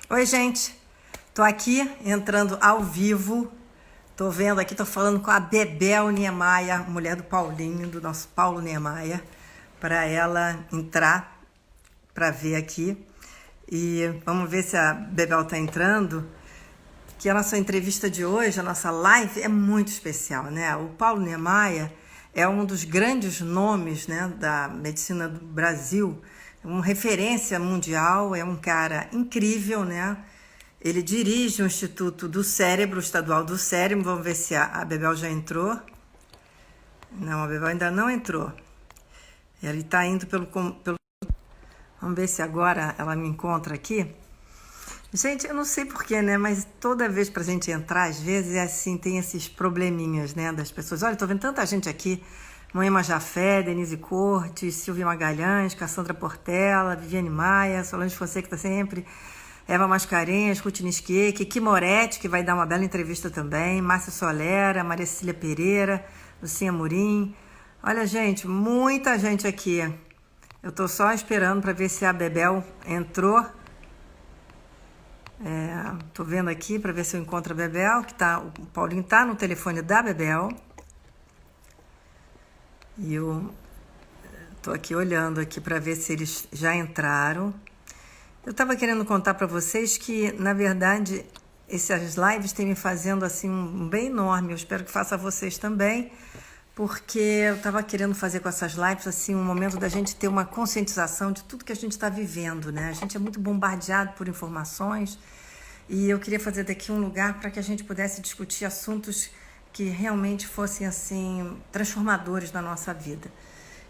Oi, gente. Tô aqui entrando ao vivo. Tô vendo aqui, tô falando com a Bebel Niemeyer, mulher do Paulinho, do nosso Paulo Niemeyer, para ela entrar para ver aqui. E vamos ver se a Bebel tá entrando. Que a nossa entrevista de hoje, a nossa live é muito especial, né? O Paulo Niemeyer é um dos grandes nomes, né, da medicina do Brasil, uma referência mundial, é um cara incrível, né? Ele dirige o Instituto do Cérebro, Estadual do Cérebro. Vamos ver se a Bebel já entrou. Não, a Bebel ainda não entrou. Ele está indo pelo... Vamos ver se agora ela me encontra aqui. Gente, eu não sei porquê, né? Mas toda vez pra gente entrar, às vezes é assim, tem esses probleminhas, né? Das pessoas. Olha, tô vendo tanta gente aqui. Moema Jafé, Denise Cortes, Silvia Magalhães, Cassandra Portela, Viviane Maia, Solange Fonseca tá sempre, Eva Mascarenhas, Ruth Nisquier, Kiki Moretti, que vai dar uma bela entrevista também, Márcia Solera, Maria Cecília Pereira, Lucinha Murim. Olha, gente, muita gente aqui. Eu tô só esperando para ver se a Bebel entrou. Tô vendo aqui para ver se eu encontro a Bebel, o Paulinho tá no telefone da Bebel. E eu tô aqui olhando aqui para ver se eles já entraram. Eu estava querendo contar para vocês que, na verdade, essas lives têm me fazendo assim um bem enorme. Eu espero que faça a vocês também, porque eu estava querendo fazer com essas lives assim um momento da gente ter uma conscientização de tudo que a gente está vivendo, né? A gente é muito bombardeado por informações e eu queria fazer daqui um lugar para que a gente pudesse discutir assuntos que realmente fossem assim transformadores na nossa vida.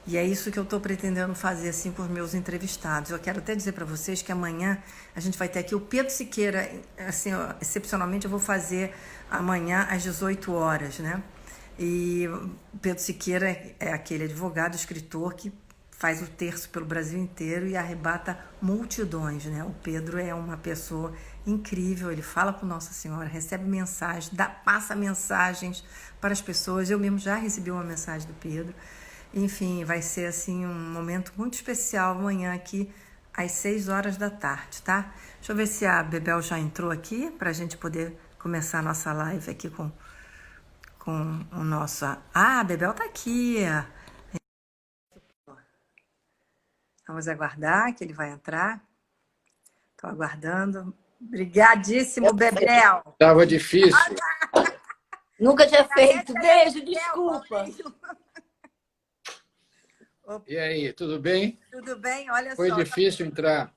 E é isso que eu estou pretendendo fazer assim por meus entrevistados. Eu quero até dizer para vocês que amanhã a gente vai ter aqui o Pedro Siqueira, assim, ó, excepcionalmente eu vou fazer amanhã às 18 horas, né? E o Pedro Siqueira é aquele advogado, escritor que faz o terço pelo Brasil inteiro e arrebata multidões, né? O Pedro é uma pessoa incrível, ele fala com Nossa Senhora, recebe mensagens, passa mensagens para as pessoas. Eu mesmo já recebi uma mensagem do Pedro. Enfim, vai ser assim um momento muito especial amanhã aqui às 6 horas da tarde, tá? Deixa eu ver se a Bebel já entrou aqui para a gente poder começar a nossa live aqui com o nosso... Ah, a Bebel tá aqui. Vamos aguardar que ele vai entrar. Estou aguardando. Obrigadíssimo, Bebel. Tava difícil. Nunca tinha feito. Beijo, desculpa. E aí, tudo bem? Tudo bem? Olha só. Foi difícil entrar.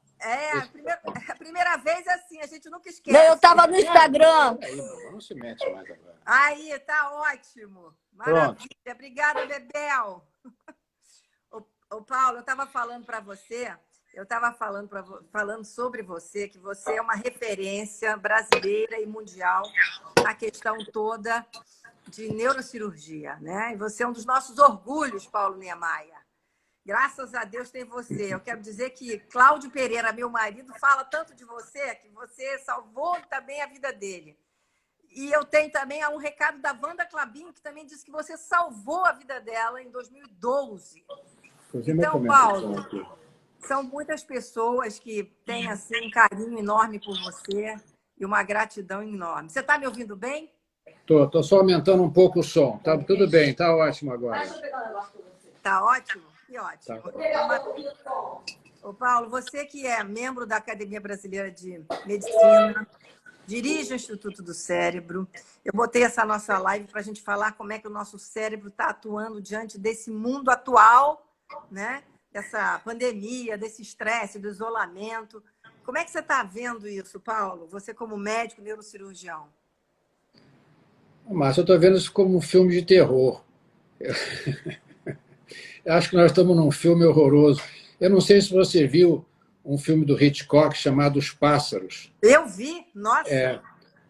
A primeira vez assim, a gente nunca esquece. Não, eu estava no Instagram. Aí, não se mete mais agora. Aí, tá ótimo. Maravilha. Pronto. Obrigada, Bebel. Ô, Paulo, eu estava falando para você, falando sobre você, que você é uma referência brasileira e mundial na questão toda de neurocirurgia, né? E você é um dos nossos orgulhos, Paulo Niemeyer. Graças a Deus tem você. Eu quero dizer que Cláudio Pereira, meu marido, fala tanto de você, que você salvou também a vida dele. E eu tenho também um recado da Wanda Clabin, que também disse que você salvou a vida dela em 2012. Então, Paulo, são muitas pessoas que têm assim, um carinho enorme por você e uma gratidão enorme. Você está me ouvindo bem? Tô só aumentando um pouco o som. Tá tudo bem, tá ótimo agora. Tá ótimo? Que ótimo. Tá. Ô, Paulo, você que é membro da Academia Brasileira de Medicina, dirige o Instituto do Cérebro. Eu botei essa nossa live para a gente falar como é que o nosso cérebro está atuando diante desse mundo atual, né? Dessa pandemia, desse estresse, do isolamento. Como é que você está vendo isso, Paulo? Você como médico, neurocirurgião. Márcia, eu estou vendo isso como um filme de terror. Eu acho que nós estamos num filme horroroso. Eu não sei se você viu um filme do Hitchcock chamado Os Pássaros. Eu vi? Nossa!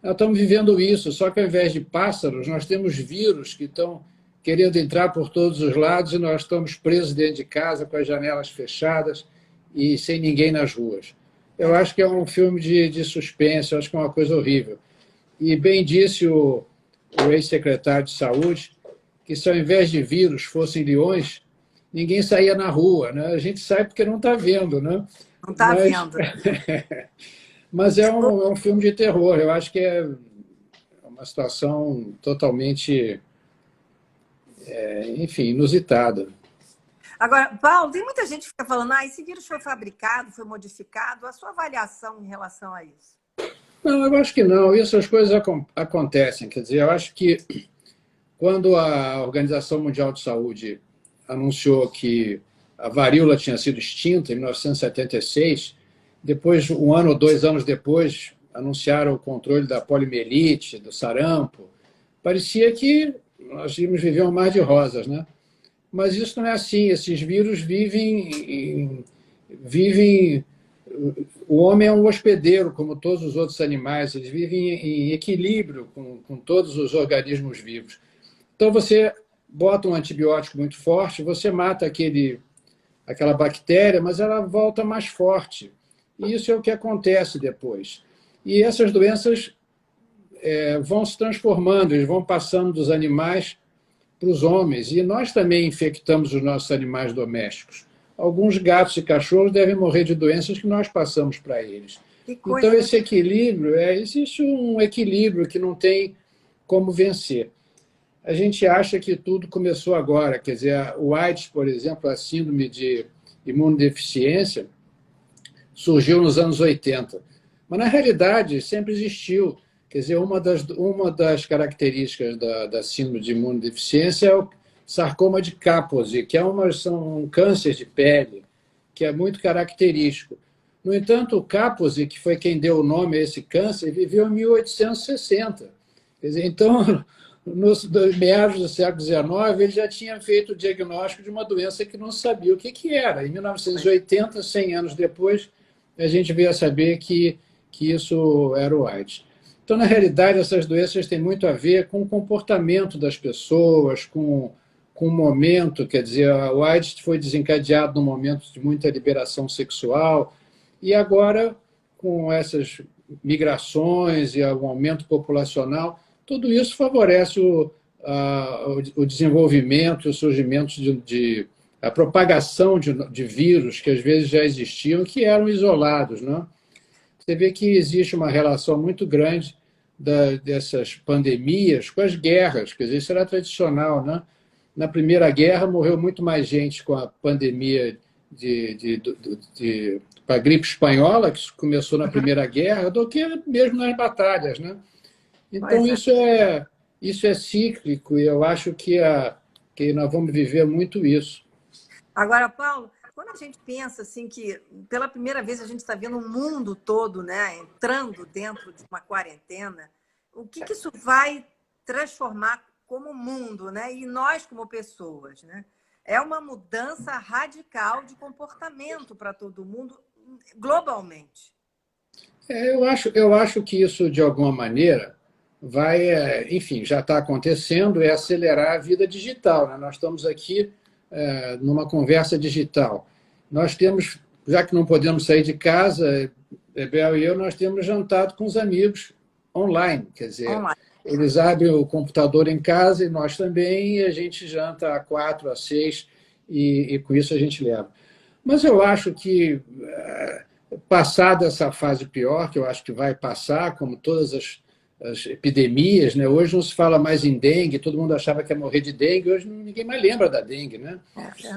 Nós estamos vivendo isso, só que ao invés de pássaros, nós temos vírus que estão querendo entrar por todos os lados e nós estamos presos dentro de casa, com as janelas fechadas e sem ninguém nas ruas. Eu acho que é um filme de suspense, eu acho que é uma coisa horrível. E bem disse o ex-secretário de Saúde que se ao invés de vírus fossem leões, ninguém saía na rua, né? A gente sai porque não está vendo, né? Não está vendo. Mas é um filme de terror. Eu acho que é uma situação totalmente, enfim, inusitada. Agora, Paulo, tem muita gente que fica falando, esse vírus foi fabricado, foi modificado. A sua avaliação em relação a isso? Não, eu acho que não. Essas coisas acontecem. Quer dizer, eu acho que quando a Organização Mundial de Saúde anunciou que a varíola tinha sido extinta em 1976, depois, um ano ou 2 anos depois, anunciaram o controle da poliomielite, do sarampo. Parecia que nós íamos viver um mar de rosas, né? Mas isso não é assim. Esses vírus vivem. O homem é um hospedeiro, como todos os outros animais. Eles vivem em equilíbrio com todos os organismos vivos. Então, você bota um antibiótico muito forte, você mata aquela bactéria, mas ela volta mais forte. E isso é o que acontece depois. E essas doenças vão se transformando, eles vão passando dos animais para os homens. E nós também infectamos os nossos animais domésticos. Alguns gatos e cachorros devem morrer de doenças que nós passamos para eles. Então, esse equilíbrio, existe um equilíbrio que não tem como vencer. A gente acha que tudo começou agora. Quer dizer, o AIDS, por exemplo, a síndrome de imunodeficiência, surgiu nos anos 80. Mas, na realidade, sempre existiu. Quer dizer, uma das características da síndrome de imunodeficiência é o sarcoma de Kaposi, que são um câncer de pele, que é muito característico. No entanto, o Kaposi, que foi quem deu o nome a esse câncer, viveu em 1860. Quer dizer, então, nos meados do século XIX, ele já tinha feito o diagnóstico de uma doença que não sabia o que era. Em 1980, 100 anos depois, a gente veio a saber que isso era o AIDS. Então, na realidade, essas doenças têm muito a ver com o comportamento das pessoas, com o momento. Quer dizer, o AIDS foi desencadeado num momento de muita liberação sexual, e agora, com essas migrações e o aumento populacional, tudo isso favorece o desenvolvimento, o surgimento a propagação de vírus que às vezes já existiam, que eram isolados, né? Você vê que existe uma relação muito grande dessas pandemias com as guerras. Quer dizer, isso era tradicional, né? Na Primeira Guerra morreu muito mais gente com a pandemia com a gripe espanhola, que começou na Primeira Guerra, do que mesmo nas batalhas, né? Então, isso é cíclico, e eu acho que nós vamos viver muito isso. Agora, Paulo, quando a gente pensa assim que pela primeira vez a gente está vendo o mundo todo, né, entrando dentro de uma quarentena, o que isso vai transformar como mundo, né, e nós como pessoas, né? É uma mudança radical de comportamento para todo mundo globalmente. Eu acho que isso, de alguma maneira, vai, enfim, já está acontecendo, é acelerar a vida digital, né? Nós estamos aqui numa conversa digital. Nós temos, já que não podemos sair de casa, Bebel e eu, nós temos jantado com os amigos online. Quer dizer, eles abrem o computador em casa e nós também, e a gente janta a 4, a 6, e com isso a gente leva. Mas eu acho que, passada essa fase pior, que eu acho que vai passar, como todas as epidemias, né? Hoje não se fala mais em dengue, todo mundo achava que ia morrer de dengue, hoje ninguém mais lembra da dengue, né?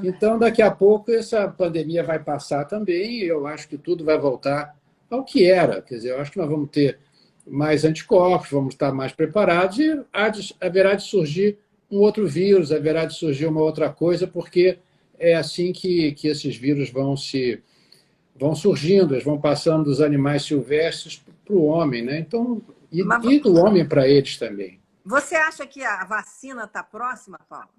Então, daqui a pouco, essa pandemia vai passar também, e eu acho que tudo vai voltar ao que era. Quer dizer, eu acho que nós vamos ter mais anticorpos, vamos estar mais preparados, e haverá de surgir um outro vírus, haverá de surgir uma outra coisa, porque é assim que esses vírus vão surgindo, eles vão passando dos animais silvestres para o homem, né? Então, e do homem para eles também. Você acha que a vacina está próxima, Paulo?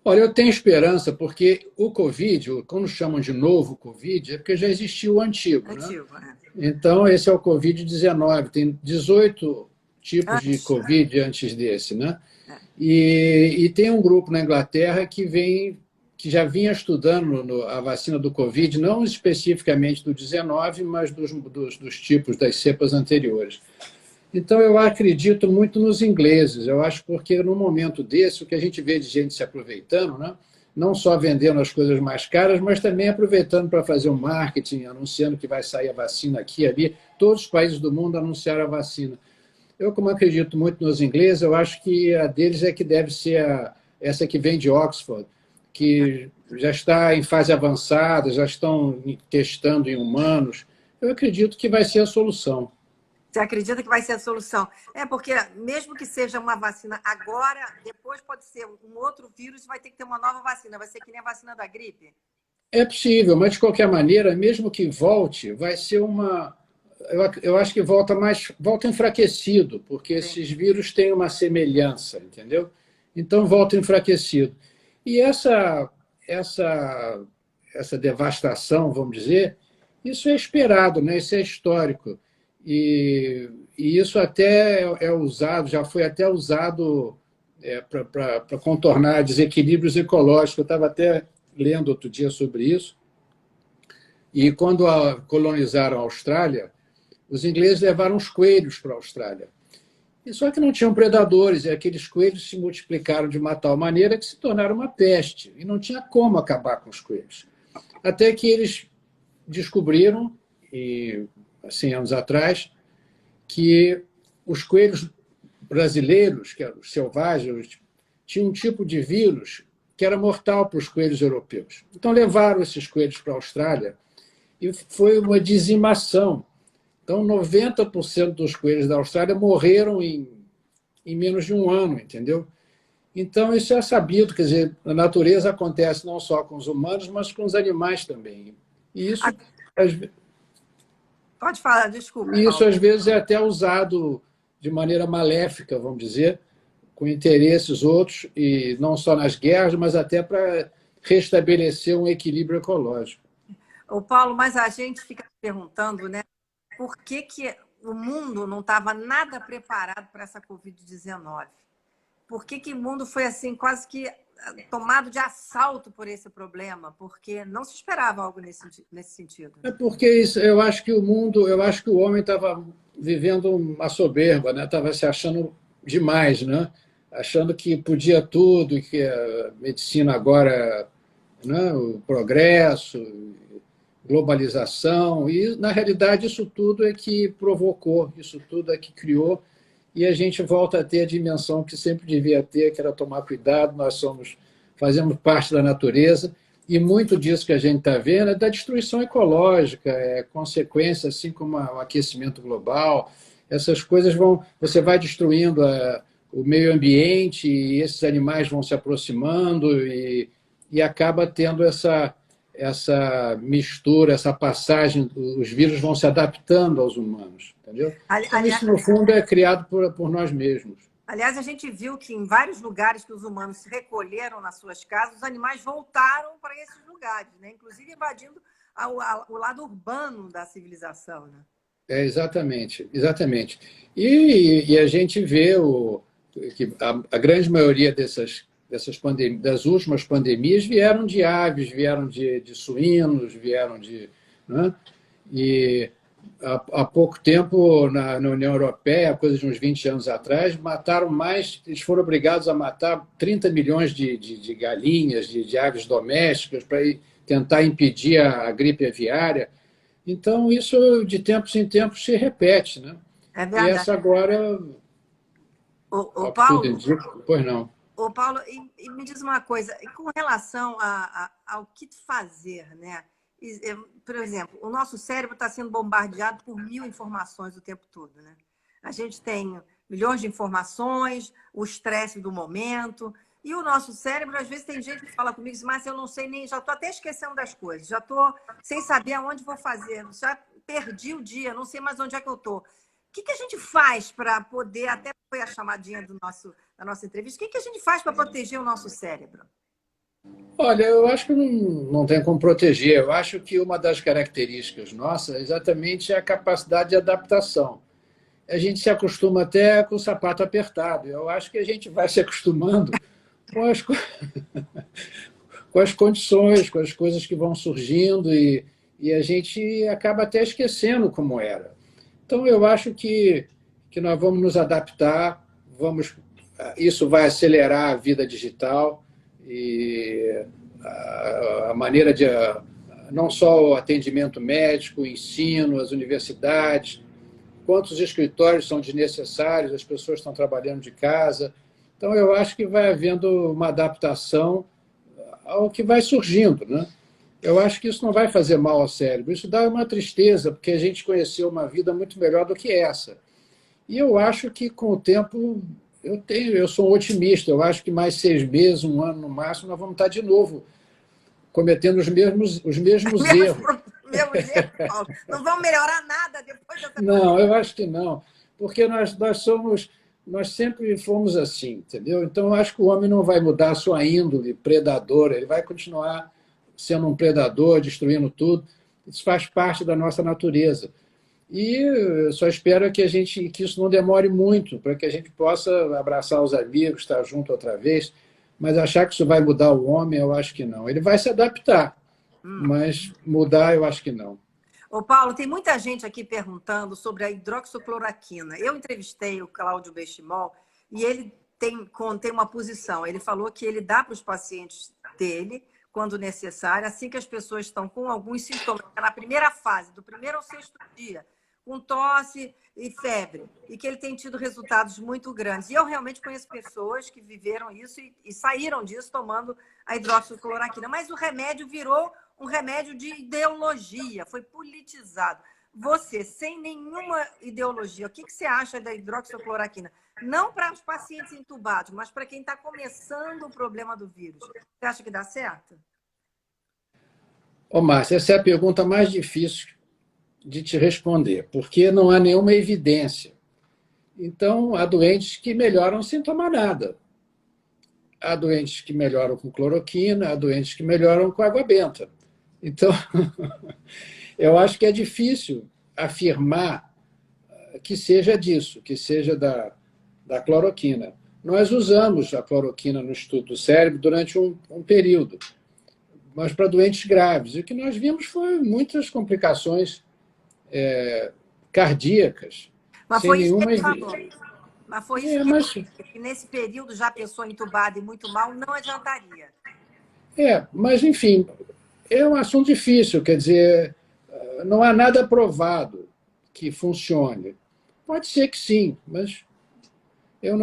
Olha, eu tenho esperança, porque o Covid, quando chamam de novo Covid, é porque já existiu o antigo. Né? Então, esse é o Covid-19. Tem 18 tipos de Covid antes desse. Né? E tem um grupo na Inglaterra que já vinha estudando a vacina do Covid, não especificamente do 19, mas dos tipos das cepas anteriores. Então, eu acredito muito nos ingleses. Eu acho porque, num momento desse, o que a gente vê de gente se aproveitando, né? não só vendendo as coisas mais caras, mas também aproveitando para fazer um marketing, anunciando que vai sair a vacina aqui e ali. Todos os países do mundo anunciaram a vacina. Eu, como acredito muito nos ingleses, eu acho que a deles é que deve ser essa que vem de Oxford, que já está em fase avançada, já estão testando em humanos. Eu acredito que vai ser a solução. Você acredita que vai ser a solução? É, porque mesmo que seja uma vacina agora, depois pode ser um outro vírus, vai ter que ter uma nova vacina. Vai ser que nem a vacina da gripe? É possível, mas de qualquer maneira, mesmo que volte, vai ser uma... Eu acho que volta enfraquecido, porque esses vírus têm uma semelhança, entendeu? Então, volta enfraquecido. E essa devastação, vamos dizer, isso é esperado, né? Isso é histórico. E isso até é usado, já foi até usado para contornar desequilíbrios ecológicos. Eu estava até lendo outro dia sobre isso. E quando colonizaram a Austrália, os ingleses levaram os coelhos para a Austrália. E só que não tinham predadores, e aqueles coelhos se multiplicaram de uma tal maneira que se tornaram uma peste. E não tinha como acabar com os coelhos. Até que eles descobriram, e 100 anos atrás, que os coelhos brasileiros, que eram os selvagens, tinham um tipo de vírus que era mortal para os coelhos europeus. Então levaram esses coelhos para a Austrália e foi uma dizimação. Então 90% dos coelhos da Austrália morreram em menos de um ano, entendeu? Então isso é sabido, quer dizer, na natureza acontece não só com os humanos, mas com os animais também. E isso... Pode falar, desculpa. E isso, às vezes, é até usado de maneira maléfica, vamos dizer, com interesses outros, e não só nas guerras, mas até para restabelecer um equilíbrio ecológico. Ô, Paulo, mas a gente fica perguntando, né, por que o mundo não estava nada preparado para essa Covid-19? Por que o mundo foi assim, quase que tomado de assalto por esse problema? Porque não se esperava algo nesse sentido. É porque eu acho que o homem estava vivendo uma soberba, né? Estava se achando demais, né? Achando que podia tudo, que a medicina agora, né? O progresso, globalização, e na realidade isso tudo é que provocou, isso tudo é que criou, e a gente volta a ter a dimensão que sempre devia ter, que era tomar cuidado. Nós fazemos parte da natureza, e muito disso que a gente está vendo é da destruição ecológica, é consequência, assim como o aquecimento global. Essas coisas você vai destruindo o meio ambiente, e esses animais vão se aproximando, e acaba tendo essa mistura, essa passagem, os vírus vão se adaptando aos humanos, entendeu? Então, isso, no fundo, é criado por nós mesmos. Aliás, a gente viu que em vários lugares que os humanos se recolheram nas suas casas, os animais voltaram para esses lugares, né? Inclusive invadindo o lado urbano da civilização. Né? Exatamente, exatamente. E a gente vê que a grande maioria das últimas pandemias vieram de aves, vieram de suínos, vieram de... Né? E há pouco tempo, na União Europeia, coisa de uns 20 anos atrás, eles foram obrigados a matar 30 milhões de galinhas, de aves domésticas, para tentar impedir a gripe aviária. Então, isso, de tempos em tempos, se repete. Né? É verdade. E essa agora... Paulo, pois não. Ô, Paulo, e me diz uma coisa, com relação ao que fazer, né? Por exemplo, o nosso cérebro está sendo bombardeado por 1000 informações o tempo todo, né? A gente tem milhões de informações, o estresse do momento, e o nosso cérebro, às vezes, tem gente que fala comigo, mas eu não sei nem, já estou até esquecendo das coisas, já estou sem saber aonde vou fazer, já perdi o dia, não sei mais onde é que eu estou. O que a gente faz para poder, até foi a chamadinha da nossa entrevista, o que a gente faz para proteger o nosso cérebro? Olha, eu acho que não tem como proteger. Eu acho que uma das características nossas é exatamente a capacidade de adaptação. A gente se acostuma até com o sapato apertado. Eu acho que a gente vai se acostumando com as condições, com as coisas que vão surgindo, e a gente acaba até esquecendo como era. Então, eu acho que nós vamos nos adaptar, isso vai acelerar a vida digital, e a maneira de... não só o atendimento médico, o ensino, as universidades, quantos escritórios são desnecessários, as pessoas estão trabalhando de casa. Então, eu acho que vai havendo uma adaptação ao que vai surgindo, né? Eu acho que isso não vai fazer mal ao cérebro. Isso dá uma tristeza, porque a gente conheceu uma vida muito melhor do que essa. E eu acho que, com o tempo, eu sou um otimista. Eu acho que mais 6 meses, 1 ano no máximo, nós vamos estar de novo cometendo os mesmos erros. Mesmo jeito, Paulo. Não vão melhorar nada depois dessa Não, eu acho que não. Porque nós sempre fomos assim, entendeu? Então, eu acho que o homem não vai mudar a sua índole predadora, ele vai continuar sendo um predador, destruindo tudo. Isso faz parte da nossa natureza. E eu só espero que isso não demore muito, para que a gente possa abraçar os amigos, estar junto outra vez. Mas achar que isso vai mudar o homem, eu acho que não. Ele vai se adaptar, mas mudar, eu acho que não. Ô, Paulo, tem muita gente aqui perguntando sobre a hidroxicloroquina. Eu entrevistei o Cláudio Benchimol e ele tem uma posição. Ele falou que ele dá para os pacientes dele, quando necessário, assim que as pessoas estão com alguns sintomas, na primeira fase, do primeiro ao 6º dia, com tosse e febre, e que ele tem tido resultados muito grandes. E eu realmente conheço pessoas que viveram isso e saíram disso tomando a hidroxicloroquina. Mas o remédio virou um remédio de ideologia, foi politizado. Você, sem nenhuma ideologia, o que você acha da hidroxicloroquina? Não para os pacientes entubados, mas para quem está começando o problema do vírus. Você acha que dá certo? Ô, Márcia, essa é a pergunta mais difícil de te responder, porque não há nenhuma evidência. Então, há doentes que melhoram sem tomar nada. Há doentes que melhoram com cloroquina, há doentes que melhoram com água benta. Então, eu acho que é difícil afirmar que seja disso, que seja da cloroquina. Nós usamos a cloroquina no estudo do cérebro durante um período, mas para doentes graves. E o que nós vimos foi muitas complicações cardíacas, Mas sem foi isso que nenhuma ele falou. Mas foi isso que ele disse, que nesse período já a pessoa entubada e muito mal não adiantaria. Mas, enfim, é um assunto difícil, quer dizer, não há nada provado que funcione. Pode ser que sim, mas eu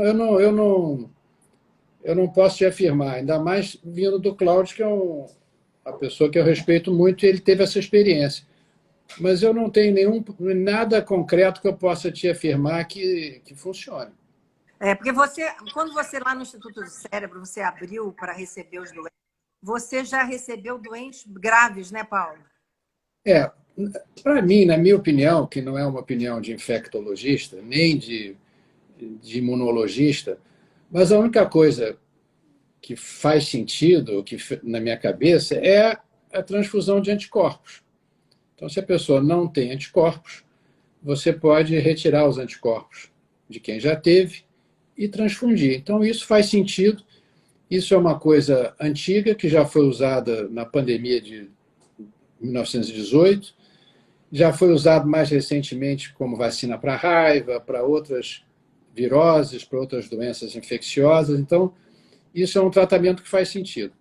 não posso te afirmar, ainda mais vindo do Cláudio, que é uma pessoa que eu respeito muito, e ele teve essa experiência. Mas eu não tenho nada concreto que eu possa te afirmar que funcione. Porque quando você lá no Instituto do Cérebro, você abriu para receber os doentes, você já recebeu doentes graves, né, Paulo? Para mim, na minha opinião, que não é uma opinião de infectologista, nem de imunologista, mas a única coisa que faz sentido, que na minha cabeça, é a transfusão de anticorpos. Então, se a pessoa não tem anticorpos, você pode retirar os anticorpos de quem já teve e transfundir. Então, isso faz sentido. Isso é uma coisa antiga, que já foi usada na pandemia de 1918, já foi usado mais recentemente como vacina para raiva, para outras viroses, para outras doenças infecciosas. Então, isso é um tratamento que faz sentido.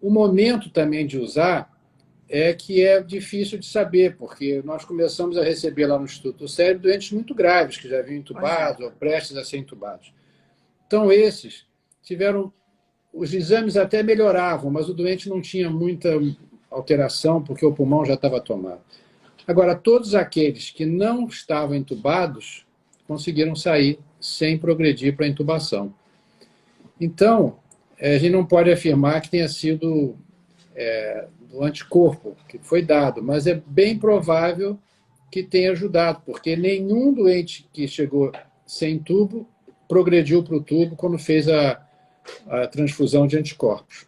O momento também de usar é que é difícil de saber, porque nós começamos a receber lá no Instituto do Cérebro doentes muito graves, que já vinham entubados ou prestes a ser entubados. Então, esses tiveram... Os exames até melhoravam, mas o doente não tinha muita alteração, porque o pulmão já estava tomado. Agora, todos aqueles que não estavam entubados conseguiram sair sem progredir para a intubação. Então, a gente não pode afirmar que tenha sido do anticorpo que foi dado, mas é bem provável que tenha ajudado, porque nenhum doente que chegou sem tubo progrediu para o tubo quando fez a transfusão de anticorpos.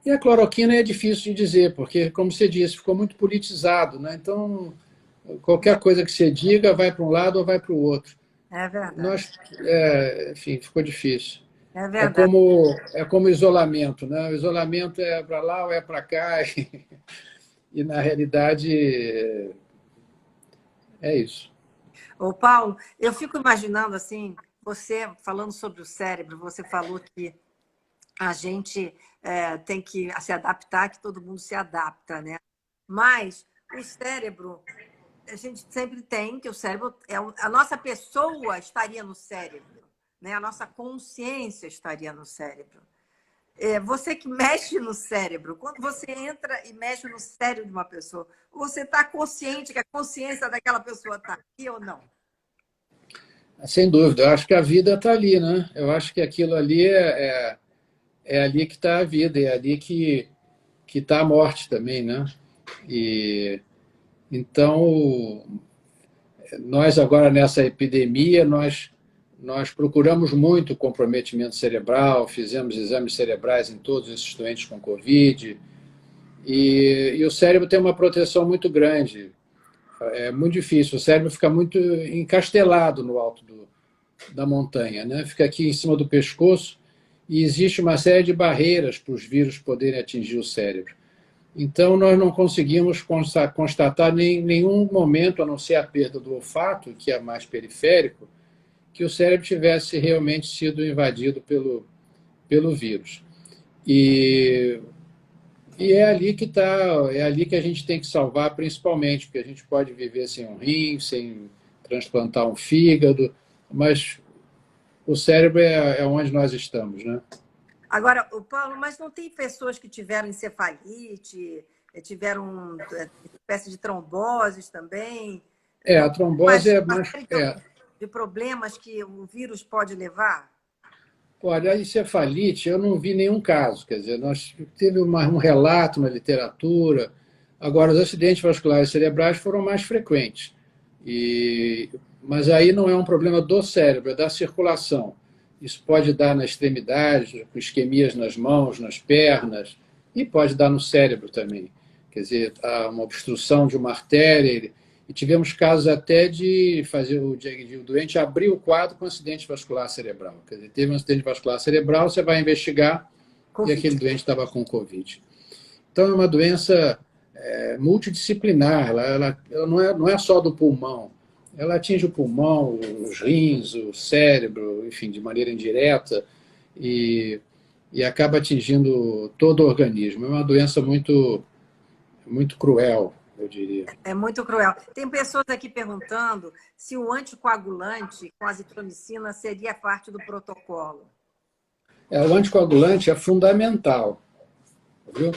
E a cloroquina é difícil de dizer, porque, como você disse, ficou muito politizado, né? Então, qualquer coisa que você diga vai para um lado ou vai para o outro. É verdade. Enfim, ficou difícil. É verdade. É como isolamento, né? O isolamento é para lá ou é para cá, e na realidade é isso. Ô, Paulo, eu fico imaginando assim, você falando sobre o cérebro, você falou que a gente tem que se adaptar, que todo mundo se adapta, né? Mas o cérebro, a gente sempre tem que o cérebro, a nossa pessoa estaria no cérebro, né? A nossa consciência estaria no cérebro. Você que mexe no cérebro, quando você entra e mexe no cérebro de uma pessoa, você está consciente que a consciência daquela pessoa está aqui ou não? Sem dúvida, eu acho que a vida está ali, né? Eu acho que aquilo ali é ali que está a vida, é ali que está a morte também, né? E então, nós agora nessa epidemia, nós procuramos muito comprometimento cerebral, fizemos exames cerebrais em todos esses doentes com Covid, e o cérebro tem uma proteção muito grande. É muito difícil, o cérebro fica muito encastelado no alto da montanha, né? Fica aqui em cima do pescoço e existe uma série de barreiras para os vírus poderem atingir o cérebro. Então, nós não conseguimos constatar em nenhum momento, a não ser a perda do olfato, que é mais periférico, que o cérebro tivesse realmente sido invadido pelo vírus. E é ali que é ali que a gente tem que salvar principalmente, porque a gente pode viver sem um rim, sem transplantar um fígado, mas o cérebro é onde nós estamos, né? Agora, Paulo, mas não tem pessoas que tiveram encefalite, tiveram uma espécie de tromboses também? A trombose é mais... de problemas que o vírus pode levar? Olha, a encefalite, eu não vi nenhum caso. Quer dizer, nós teve um relato na literatura. Agora, os acidentes vasculares cerebrais foram mais frequentes. Mas aí não é um problema do cérebro, é da circulação. Isso pode dar na extremidade, com isquemias nas mãos, nas pernas, e pode dar no cérebro também. Quer dizer, há uma obstrução de uma artéria. E tivemos casos até de fazer o doente abrir o quadro com acidente vascular cerebral. Quer dizer, teve um acidente vascular cerebral, você vai investigar COVID. E aquele doente estava com Covid. Então, é uma doença multidisciplinar, ela não é só do pulmão, ela atinge o pulmão, os rins, o cérebro, enfim, de maneira indireta, e acaba atingindo todo o organismo. É uma doença muito, muito cruel, eu diria. É muito cruel. Tem pessoas aqui perguntando se o anticoagulante com azitromicina seria parte do protocolo. O anticoagulante é fundamental, viu?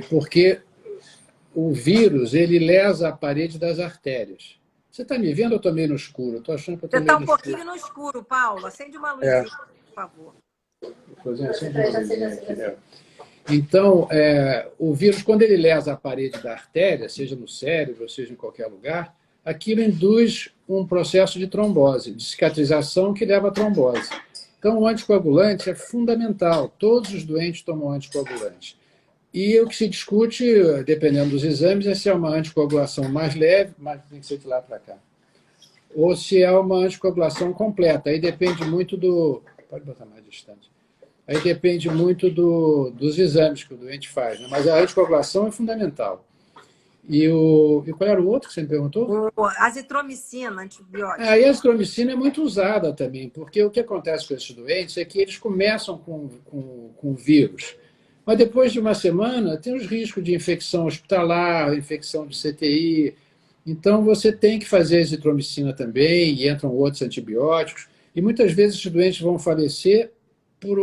Porque o vírus, ele lesa a parede das artérias. Você está me vendo ou estou meio no escuro? Estou achando que eu estou meio no escuro. Você está um pouquinho no escuro, Paulo. Acende uma luzinha, por favor. Vou fazer uma luzinha aqui. Então, o vírus, quando ele lesa a parede da artéria, seja no cérebro, seja em qualquer lugar, aquilo induz um processo de trombose, de cicatrização que leva à trombose. Então, o anticoagulante é fundamental. Todos os doentes tomam anticoagulante. E o que se discute, dependendo dos exames, é se é uma anticoagulação mais leve, mas tem que ser de lá para cá, ou se é uma anticoagulação completa. Aí depende muito do... Pode botar mais distante. Aí depende muito dos exames que o doente faz, né? Mas a anticoagulação é fundamental. E qual era o outro que você me perguntou? A azitromicina, antibiótico. E a azitromicina é muito usada também, porque o que acontece com esses doentes é que eles começam com vírus, mas depois de uma semana tem os riscos de infecção hospitalar, infecção de CTI. Então você tem que fazer azitromicina também, e entram outros antibióticos, e muitas vezes os doentes vão falecer por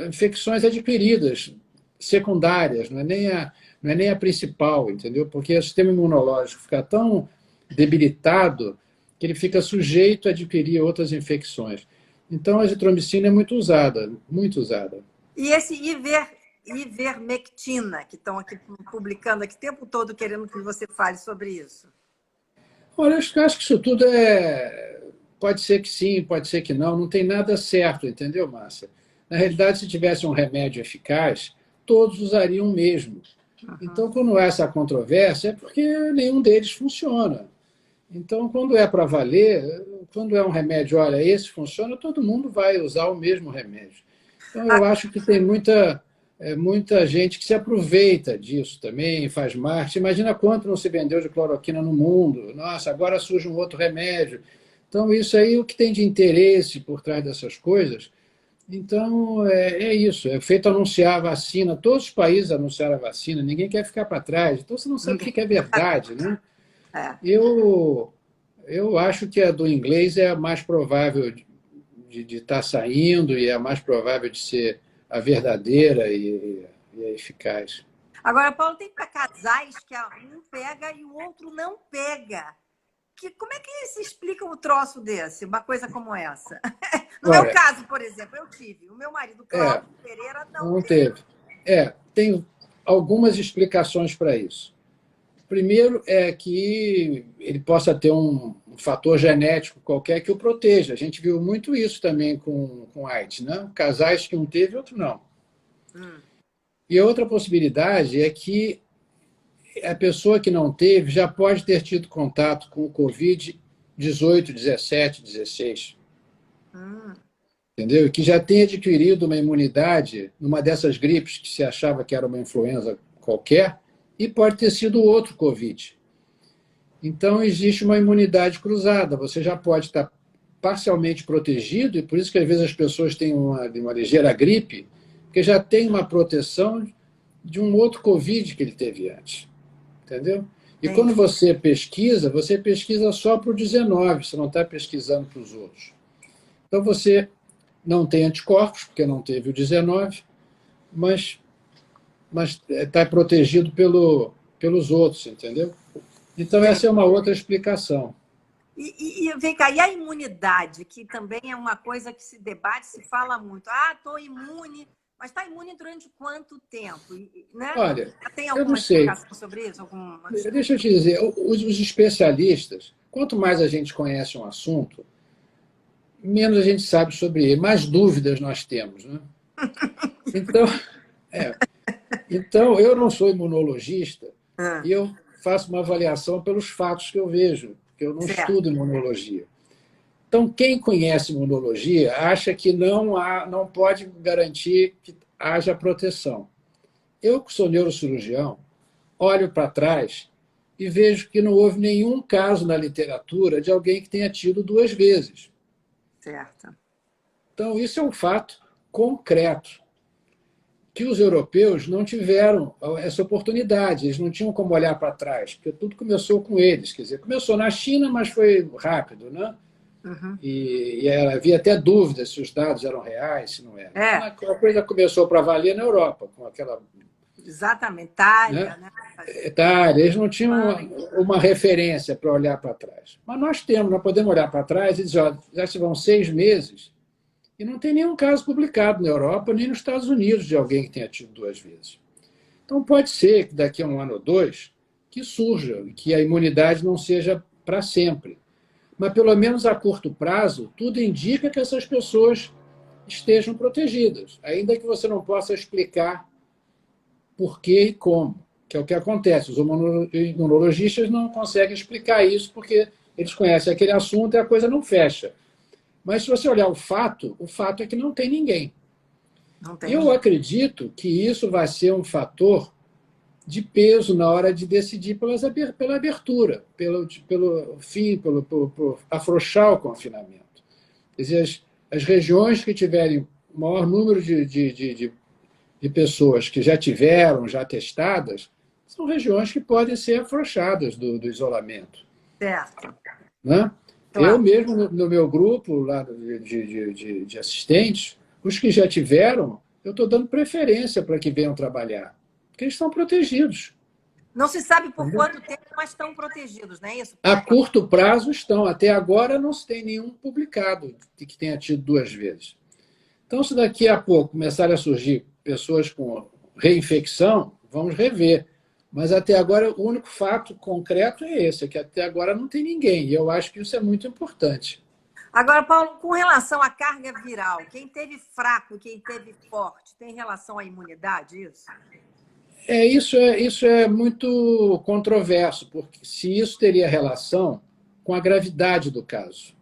infecções adquiridas, secundárias, não é nem a principal, entendeu? Porque o sistema imunológico fica tão debilitado que ele fica sujeito a adquirir outras infecções. Então, a azitromicina é muito usada, muito usada. E esse ivermectina, que estão aqui publicando aqui o tempo todo querendo que você fale sobre isso? Olha, eu acho que isso tudo pode ser que sim, pode ser que não tem nada certo, entendeu, Márcia? Na realidade, se tivesse um remédio eficaz, todos usariam o mesmo. Então, quando há essa controvérsia, é porque nenhum deles funciona. Então, quando é para valer, quando é um remédio, olha, esse funciona, todo mundo vai usar o mesmo remédio. Então, eu acho que tem muita gente que se aproveita disso também, faz marketing. Imagina quanto não se vendeu de cloroquina no mundo. Nossa, agora surge um outro remédio. Então, isso aí, o que tem de interesse por trás dessas coisas Então, é isso. É feito anunciar a vacina. Todos os países anunciaram a vacina. Ninguém quer ficar para trás. Então, você não sabe o Ninguém. que é verdade, né? É. Eu, eu acho que a do inglês é a mais provável de estar saindo e é a mais provável de ser a verdadeira e a eficaz. Agora, Paulo, tem para casais que um pega e o outro não pega. Como é que se explica um troço desse, uma coisa como essa? No meu Olha, caso, por exemplo, eu tive. O meu marido, é, Cláudio Pereira, não não teve. teve. Tem algumas explicações para isso. Primeiro é que ele possa ter um fator genético qualquer que o proteja. A gente viu muito isso também com AIDS, né? Casais que um teve e outro não. Hum, E a outra possibilidade é que a pessoa que não teve já pode ter tido contato com o Covid-18, 17, 16, hum, entendeu? E que já tem adquirido uma imunidade numa dessas gripes que se achava que era uma influenza qualquer e pode ter sido outro Covid. Então, existe uma imunidade cruzada. Você já pode estar parcialmente protegido, e por isso que às vezes as pessoas têm uma ligeira gripe, porque já tem uma proteção de um outro Covid que ele teve antes. Entendeu? E quando entendi. você pesquisa só para o 19, você não está pesquisando para os outros. Então, você não tem anticorpos, porque não teve o 19, mas está protegido pelos outros, entendeu? Então, Entendi. essa é uma outra explicação. E vem cá, e a imunidade, que também é uma coisa que se debate, se fala muito. Ah, estou imune, mas está imune durante quanto tempo? Né? Olha, Tem eu não alguma sei. explicação sobre isso? Algum estudo? Deixa eu te dizer, os especialistas, quanto mais a gente conhece um assunto, menos a gente sabe sobre ele, mais dúvidas nós temos, né? Então, é, então eu não sou imunologista Ah, e eu faço uma avaliação pelos fatos que eu vejo, porque eu não certo. estudo imunologia. Então, quem conhece imunologia acha que não pode garantir que haja proteção. Eu, que sou neurocirurgião, olho para trás e vejo que não houve nenhum caso na literatura de alguém que tenha tido duas vezes. Certo. Então, isso é um fato concreto, que os europeus não tiveram essa oportunidade, eles não tinham como olhar para trás, porque tudo começou com eles. Quer dizer, começou na China, mas foi rápido, né? Uhum. E havia até dúvidas se os dados eram reais, se não eram. Então, É, a coisa começou para valer na Europa, com aquela. exatamente. Itália, Né? né? Tá, eles não tinham Espanha. uma referência para olhar para trás. Mas nós temos, nós podemos olhar para trás e dizer, ó, já se vão 6 meses e não tem nenhum caso publicado na Europa nem nos Estados Unidos de alguém que tenha tido duas vezes. Então pode ser que daqui a um ano ou dois que surja, que a imunidade não seja para sempre. Mas pelo menos a curto prazo, tudo indica que essas pessoas estejam protegidas, ainda que você não possa explicar por que e como, que é o que acontece. Os imunologistas não conseguem explicar isso porque eles conhecem aquele assunto e a coisa não fecha. Mas se você olhar o fato é que não tem ninguém. Não tem Eu ninguém. acredito que isso vai ser um fator de peso na hora de decidir pela abertura, pelo fim, pelo afrouxar o confinamento. Quer dizer, as regiões que tiverem maior número de pessoas que já tiveram, já testadas, são regiões que podem ser afrouxadas do isolamento. Certo. Né? Eu Claro. mesmo, no meu grupo lá de assistentes, os que já tiveram, eu estou dando preferência para que venham trabalhar, porque eles estão protegidos. Não se sabe por Entendeu? quanto tempo, mas estão protegidos, não é isso? A curto prazo estão. Até agora não se tem nenhum publicado de que tenha tido duas vezes. Então, se daqui a pouco começarem a surgir pessoas com reinfecção, vamos rever. Mas até agora o único fato concreto é esse, é que até agora não tem ninguém. E eu acho que isso é muito importante. Agora, Paulo, com relação à carga viral, quem teve fraco e quem teve forte, tem relação à imunidade, isso? Isso é muito controverso, porque se isso teria relação com a gravidade do caso.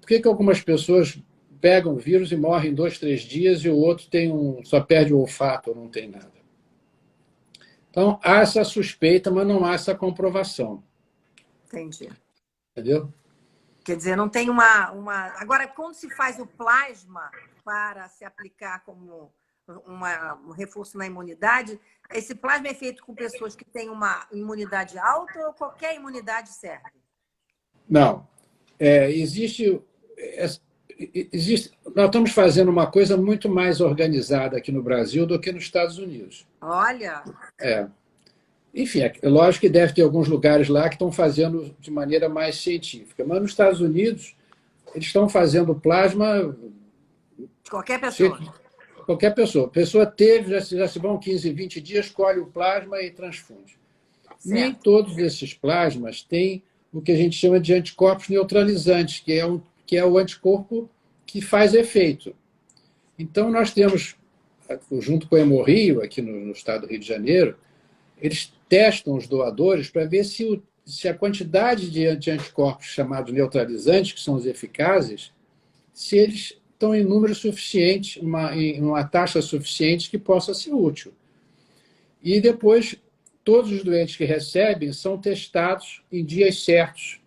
Por que algumas pessoas pegam o vírus e morrem em 2, 3 dias e o outro só perde o olfato ou não tem nada? Então, há essa suspeita, mas não há essa comprovação. Entendi. Entendeu? Quer dizer, não tem Agora, quando se faz o plasma para se aplicar como um reforço na imunidade, esse plasma é feito com pessoas que têm uma imunidade alta ou qualquer imunidade serve? Não. Existe, nós estamos fazendo uma coisa muito mais organizada aqui no Brasil do que nos Estados Unidos. Olha! Enfim, é lógico que deve ter alguns lugares lá que estão fazendo de maneira mais científica, mas nos Estados Unidos eles estão fazendo plasma... De qualquer pessoa? Qualquer pessoa. A pessoa teve, já se vão 15, 20 dias, colhe o plasma e transfunde. Certo. Nem todos esses plasmas têm o que a gente chama de anticorpos neutralizantes, que é o anticorpo que faz efeito. Então, nós temos, junto com o Hemorrio, aqui no estado do Rio de Janeiro, eles testam os doadores para ver se a quantidade de anticorpos chamados neutralizantes, que são os eficazes, se eles estão em número suficiente, em uma taxa suficiente que possa ser útil. E depois, todos os doentes que recebem são testados em dias certos,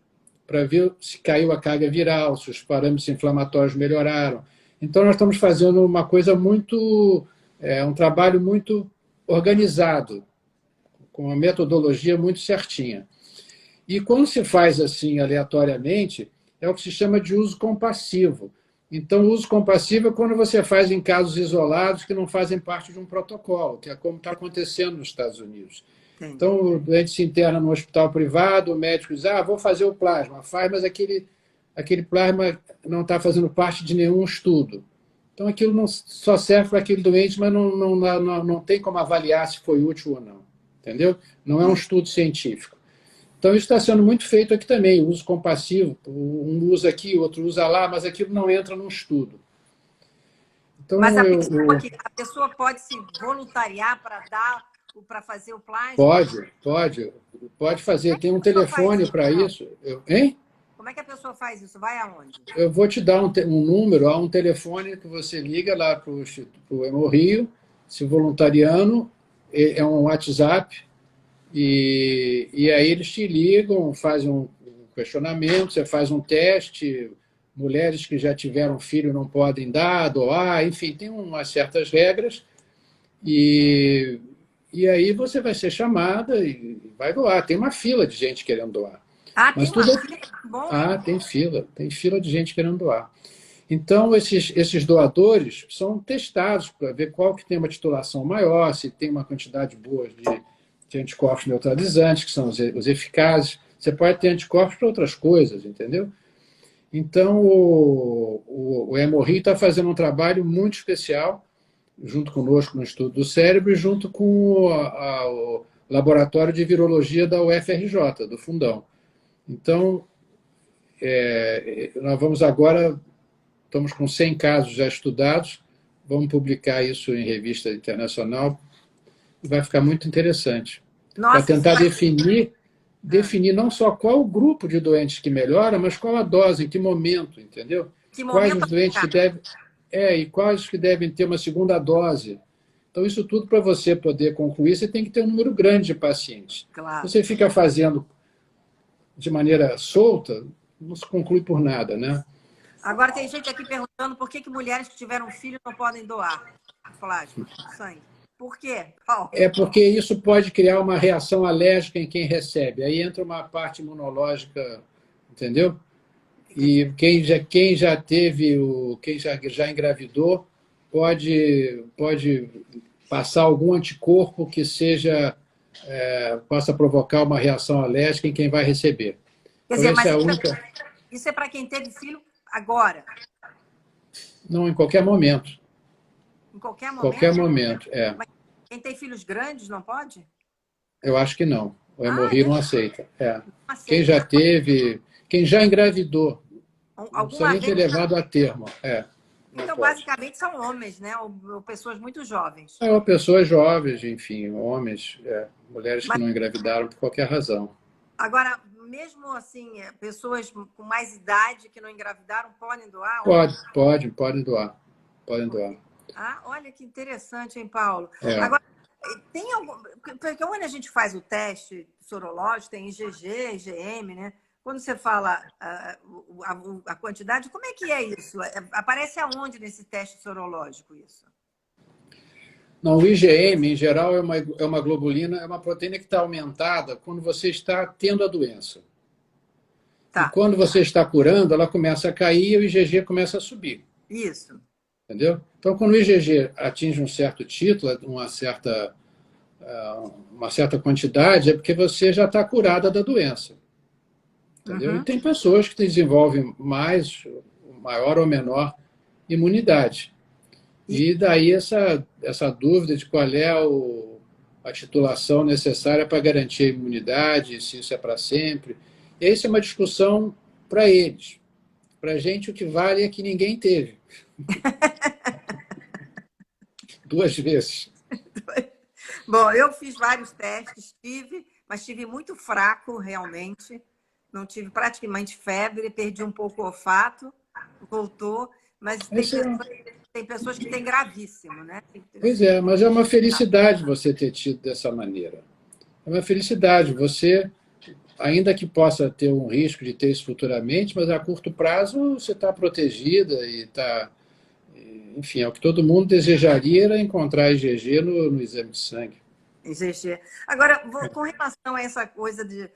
para ver se caiu a carga viral, se os parâmetros inflamatórios melhoraram. Então, nós estamos fazendo uma coisa um trabalho muito organizado, com uma metodologia muito certinha. E quando se faz assim, aleatoriamente, é o que se chama de uso compassivo. Então, o uso compassivo é quando você faz em casos isolados que não fazem parte de um protocolo, que é como está acontecendo nos Estados Unidos. Entendi. Então, o doente se interna no hospital privado, o médico diz, vou fazer o plasma. Faz, mas aquele plasma não está fazendo parte de nenhum estudo. Então, aquilo não só serve para aquele doente, mas não tem como avaliar se foi útil ou não. Entendeu? Não é um estudo científico. Então, isso está sendo muito feito aqui também, o uso compassivo. Um usa aqui, outro usa lá, mas aquilo não entra num estudo. Então, mas a pessoa pode se voluntariar para fazer o plasma? Pode fazer. Tem um telefone para isso. Hein? Como é que a pessoa faz isso? Vai aonde? Eu vou te dar um número, há um telefone que você liga lá para o Hemorrio, se voluntariando, é um WhatsApp, e aí eles te ligam, fazem um questionamento, você faz um teste, mulheres que já tiveram filho não podem doar, enfim, tem umas certas regras, e aí você vai ser chamada e vai doar. Tem uma fila de gente querendo doar. Mas tem uma fila? Bom. Tem fila de gente querendo doar. Então, esses doadores são testados para ver qual que tem uma titulação maior, se tem uma quantidade boa de anticorpos neutralizantes, que são os eficazes. Você pode ter anticorpos para outras coisas, entendeu? Então, o Hemorrio está fazendo um trabalho muito especial, junto conosco no estudo do cérebro e junto com o Laboratório de Virologia da UFRJ, do Fundão. Então, nós vamos agora... Estamos com 100 casos já estudados, vamos publicar isso em revista internacional, e vai ficar muito interessante. Para tentar definir não só qual o grupo de doentes que melhora, mas qual a dose, em que momento, entendeu? Quais os doentes que devem... e quais que devem ter uma segunda dose. Então, isso tudo, para você poder concluir, você tem que ter um número grande de pacientes. Claro. Você fica fazendo de maneira solta, não se conclui por nada, né? Agora, tem gente aqui perguntando por que mulheres que tiveram filho não podem doar plasma, sangue. Por quê, Paulo? É porque isso pode criar uma reação alérgica em quem recebe. Aí entra uma parte imunológica, entendeu? E quem já teve, quem já engravidou, pode passar algum anticorpo que possa provocar uma reação alérgica em quem vai receber. Quer dizer, mas isso é para quem teve filho agora? Não, em qualquer momento. Em qualquer momento? Qualquer momento, Mas quem tem filhos grandes não pode? Eu acho que não. O Hemorrio não aceita. Não aceita. Quem já teve, quem já engravidou, não precisa nem ter vez... levado a termo. Então, basicamente, são homens, né? Ou pessoas muito jovens. Pessoas jovens, enfim, homens, mulheres que não engravidaram por qualquer razão. Agora, mesmo assim, pessoas com mais idade que não engravidaram podem doar? Podem doar. Podem doar. Olha que interessante, hein, Paulo? Agora, tem algum... Porque quando a gente faz o teste sorológico, tem IgG, IgM, né? quando você fala a quantidade, como é que é isso? Aparece aonde nesse teste sorológico isso? Não, o IgM, em geral, é uma globulina, é uma proteína que está aumentada quando você está tendo a doença. E Tá, quando você está curando, ela começa a cair e o IgG começa a subir. isso. Entendeu? Então, quando o IgG atinge um certo título, uma certa quantidade, é porque você já está curada da doença. Entendeu? E Uhum. tem pessoas que desenvolvem maior ou menor imunidade. E, E daí essa dúvida de qual é a titulação necessária para garantir a imunidade, se isso é para sempre. E essa é uma discussão para eles. Para a gente, o que vale é que ninguém teve. 2 vezes. bom, eu fiz vários testes, mas tive muito fraco realmente. Não tive praticamente febre, perdi um pouco o olfato, voltou, mas Esse é, tem pessoas que têm gravíssimo, né? pois é, mas é uma felicidade você ter tido dessa maneira. É uma felicidade. Você, ainda que possa ter um risco de ter isso futuramente, mas a curto prazo você está protegida e está. Enfim, é o que todo mundo desejaria era encontrar IgG no exame de sangue. IgG. Agora, com relação a essa coisa de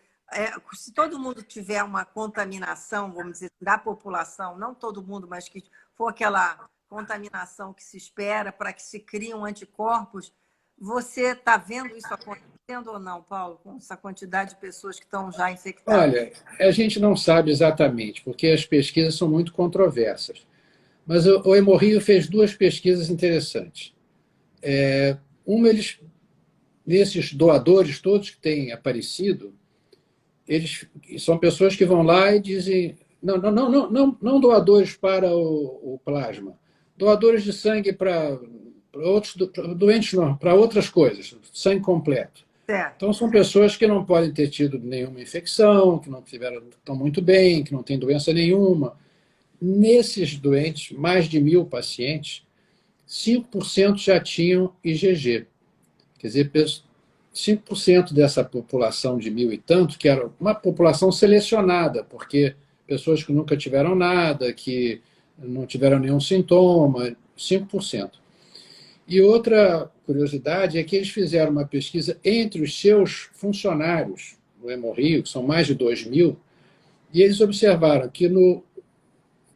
se todo mundo tiver uma contaminação, vamos dizer, da população, não todo mundo, mas que for aquela contaminação que se espera para que se criem anticorpos, você está vendo isso acontecendo ou não, Paulo, com essa quantidade de pessoas que estão já infectadas? Olha, a gente não sabe exatamente, porque as pesquisas são muito controversas. Mas o Hemorrio fez 2 pesquisas interessantes. Desses doadores todos que têm aparecido, eles são pessoas que vão lá e dizem não doadores para o plasma, doadores de sangue para outros doentes, não, para outras coisas, sangue completo. Certo. Então são pessoas que não podem ter tido nenhuma infecção, que não estão muito bem, que não têm doença nenhuma. Nesses doentes, mais de 1.000 pacientes, 5% já tinham IgG. Quer dizer, 5% dessa população de 1.000 e tanto, que era uma população selecionada, porque pessoas que nunca tiveram nada, que não tiveram nenhum sintoma, 5%. E outra curiosidade é que eles fizeram uma pesquisa entre os seus funcionários no Hemorrio, que são mais de 2.000, e eles observaram que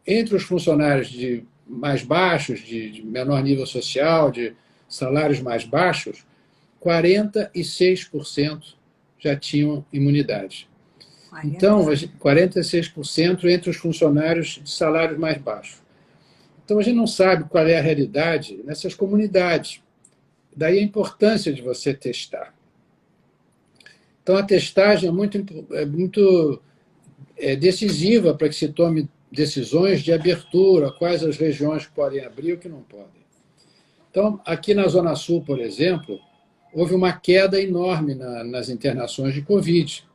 entre os funcionários de mais baixos, de menor nível social, de salários mais baixos, 46% já tinham imunidade. Então, 46% entre os funcionários de salários mais baixos. Então, a gente não sabe qual é a realidade nessas comunidades. Daí a importância de você testar. Então, a testagem é muito decisiva para que se tome decisões de abertura, quais as regiões que podem abrir e o que não podem. Então, aqui na Zona Sul, por exemplo, houve uma queda enorme nas internações de Covid.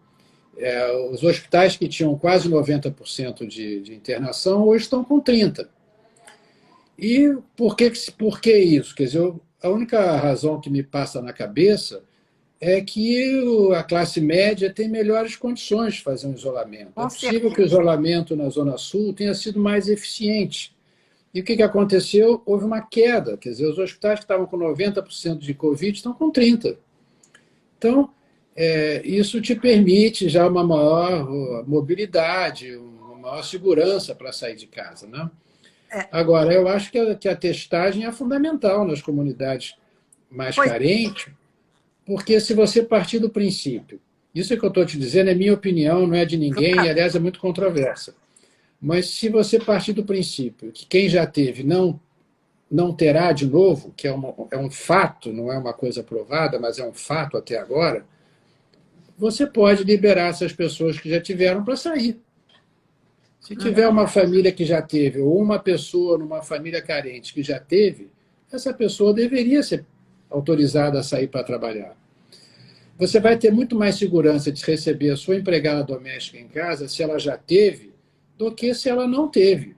Os hospitais que tinham quase 90% de internação, hoje estão com 30%. E por que isso? Quer dizer, a única razão que me passa na cabeça é que a classe média tem melhores condições de fazer um isolamento. É possível que o isolamento na Zona Sul tenha sido mais eficiente. E o que aconteceu? Houve uma queda. Quer dizer, os hospitais que estavam com 90% de Covid estão com 30%. Então, isso te permite já uma maior mobilidade, uma maior segurança para sair de casa, né? Agora, eu acho que a testagem é fundamental nas comunidades mais carentes, porque se você partir do princípio, isso que eu estou te dizendo é minha opinião, não é de ninguém, e, aliás, é muito controversa. Mas se você partir do princípio que quem já teve não terá de novo, que é um fato, não é uma coisa provada, mas é um fato até agora, você pode liberar essas pessoas que já tiveram para sair. Se tiver uma família que já teve, ou uma pessoa numa família carente que já teve, essa pessoa deveria ser autorizada a sair para trabalhar. Você vai ter muito mais segurança de receber a sua empregada doméstica em casa se ela já teve, do que se ela não teve.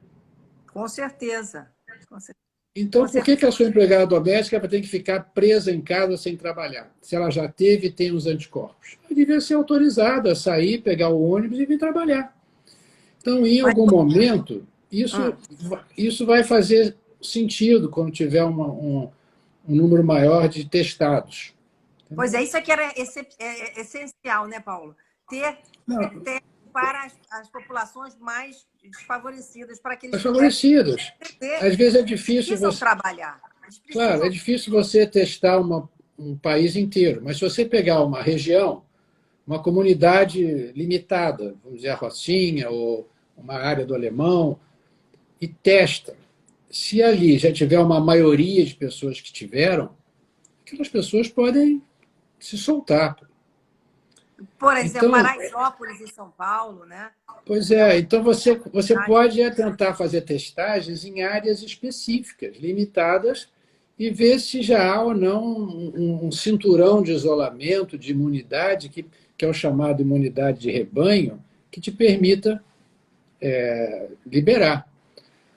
Com certeza. Com certeza. Então, Você... por que a sua empregada doméstica vai ter que ficar presa em casa sem trabalhar? Se ela já teve e tem os anticorpos. Ela devia ser autorizada a sair, pegar o ônibus e vir trabalhar. Então, em Mas... algum momento, Hum. isso vai fazer sentido quando tiver um número maior de testados. Pois é, isso aqui era essencial, né, Paulo? Ter Não, teste para as populações mais desfavorecidas, para que eles as pudessem favorecidas. entender. Às vezes é Eles difícil precisam você. trabalhar. Eles Claro, é precisam. difícil você testar um país inteiro, mas se você pegar uma região, uma comunidade limitada, vamos dizer a Rocinha ou uma área do Alemão, e testa. Se ali já tiver uma maioria de pessoas que tiveram, aquelas pessoas podem se soltar. Por exemplo, Então, Paraisópolis, em São Paulo, né? pois É uma é, então você cidade. pode tentar fazer testagens em áreas específicas, limitadas, e ver se já há ou não um cinturão de isolamento, de imunidade, que é o chamado imunidade de rebanho, que te permita liberar.